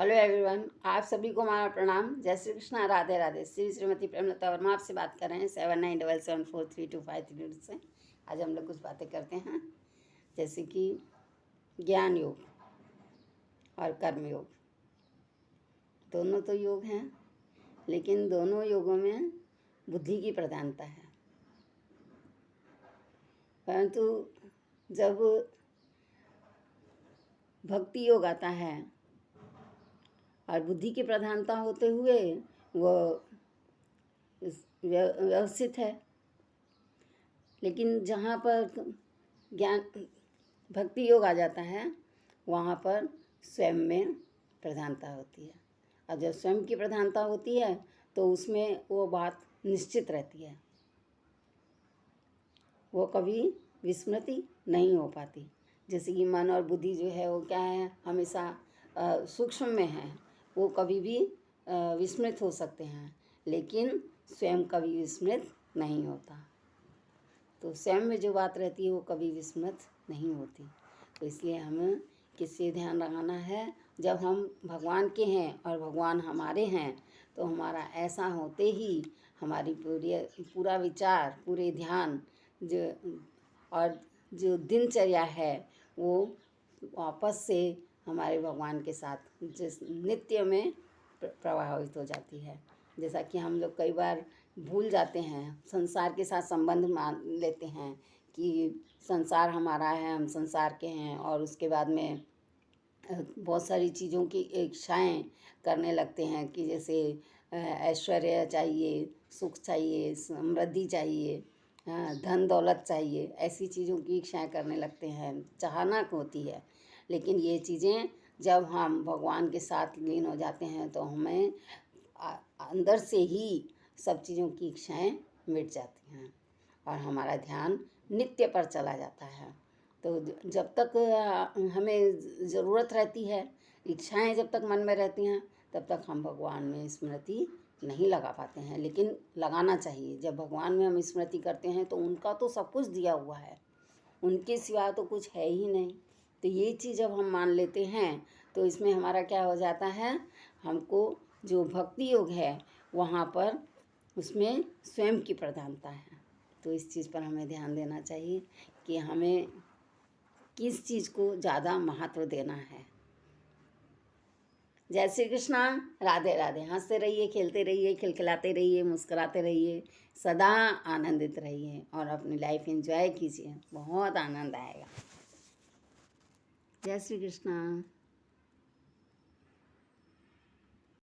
Hello everyone, आप सभी को हमारा प्रणाम। जय श्री कृष्णा, राधे राधे। श्रीमती प्रेमलता वर्मा आपसे बात कर रहे हैं 7977432532 से। आज हम लोग कुछ बातें करते हैं, जैसे कि ज्ञान योग और कर्म योग। दोनों तो योग हैं, लेकिन दोनों योगों में बुद्धि की प्रधानता है। परंतु जब भक्ति योग आता है और बुद्धि की प्रधानता होते हुए वो व्यवस्थित है, लेकिन जहाँ पर ज्ञान भक्ति योग आ जाता है वहाँ पर स्वयं में प्रधानता होती है। और जब स्वयं की प्रधानता होती है तो उसमें वो बात निश्चित रहती है, वो कभी विस्मृति नहीं हो पाती। जैसे कि मन और बुद्धि जो है वो क्या है, हमेशा सूक्ष्म में है, वो कभी भी विस्मृत हो सकते हैं, लेकिन स्वयं कभी विस्मृत नहीं होता। तो स्वयं में जो बात रहती है वो कभी विस्मृत नहीं होती। तो इसलिए हमें किससे ध्यान लगाना है, जब हम भगवान के हैं और भगवान हमारे हैं तो हमारा ऐसा होते ही हमारी पूरा विचार, पूरे ध्यान जो दिनचर्या है वो वापस से हमारे भगवान के साथ जिस नित्य में प्रभावित हो जाती है। जैसा कि हम लोग कई बार भूल जाते हैं, संसार के साथ संबंध मान लेते हैं कि संसार हमारा है, हम संसार के हैं, और उसके बाद में बहुत सारी चीज़ों की इच्छाएं करने लगते हैं कि जैसे ऐश्वर्य चाहिए, सुख चाहिए, समृद्धि चाहिए, धन दौलत चाहिए, ऐसी चीज़ों की इच्छाएं करने लगते हैं, चाहना होती है। लेकिन ये चीज़ें जब हम भगवान के साथ लीन हो जाते हैं तो हमें अंदर से ही सब चीज़ों की इच्छाएं मिट जाती हैं और हमारा ध्यान नित्य पर चला जाता है। तो जब तक हमें ज़रूरत रहती है, इच्छाएं जब तक मन में रहती हैं, तब तक हम भगवान में स्मृति नहीं लगा पाते हैं। लेकिन लगाना चाहिए। जब भगवान में हम स्मृति करते हैं तो उनका तो सब कुछ दिया हुआ है, उनके सिवा तो कुछ है ही नहीं। तो ये चीज़ जब हम मान लेते हैं तो इसमें हमारा क्या हो जाता है, हमको जो भक्ति योग है वहाँ पर उसमें स्वयं की प्रधानता है। तो इस चीज़ पर हमें ध्यान देना चाहिए कि हमें किस चीज़ को ज़्यादा महत्व देना है। जय श्री कृष्णा, राधे राधे। हंसते रहिए, खेलते रहिए, खिलखिलाते रहिए, मुस्कुराते रहिए, सदा आनंदित रहिए और अपनी लाइफ एंजॉय कीजिए, बहुत आनंद आएगा। जय श्री कृष्णा।